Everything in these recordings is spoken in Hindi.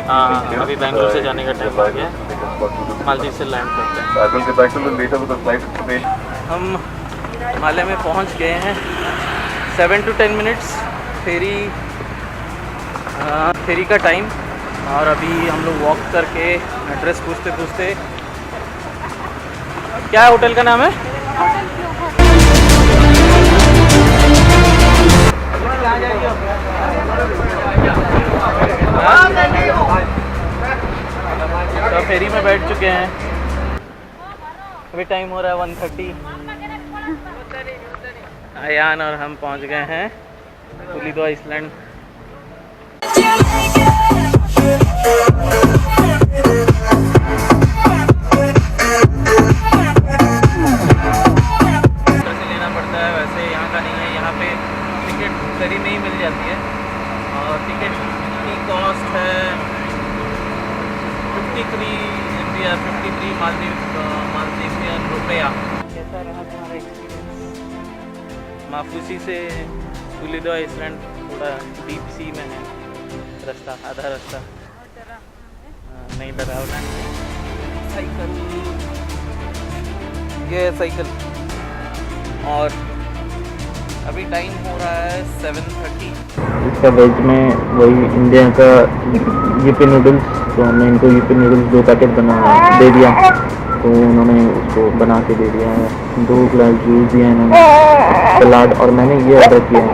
हाँ, अभी बैंगलोर से जाने का टाइम आ गया, मालदीव से लैंड करते हैं। हम माले में पहुंच गए हैं। 7 to 10 मिनट्स फेरी का टाइम। और अभी हम लोग वॉक करके एड्रेस पूछते पूछते, क्या होटल का नाम है? तो फेरी में बैठ चुके हैं। अभी टाइम हो रहा है 1:30। अयान और हम पहुंच गए हैं पुलिदो आइसलैंड। लेना पड़ता है, वैसे यहाँ का नहीं है। यहाँ पे टिकट फेरी में ही मिल जाती है और टिकट की कॉस्ट है 53 मालदीवियन रुपया। कैसा रहा तुम्हारा एक्सपीरियंस? माफूसी से पुलिदो आइसलैंड थोड़ा डीप सी में है रास्ता, आधा रास्ता। नहीं डरावना। साइकिल, ये है साइकिल। और अभी टाइम हो रहा है 7:30। इसका वेज में वही इंडिया का यूपी नूडल्स, तो हमने इनको यूपी नूडल्स 2 पैकेट दे दिया, तो उन्होंने उसको बना के दे दिया है। 2 ग्लास जूस दिया इन्होंने, सलाद, और मैंने ये ऑर्डर किया है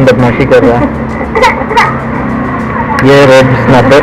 बदमाशी कर रहा है ये रेड स्नैपर।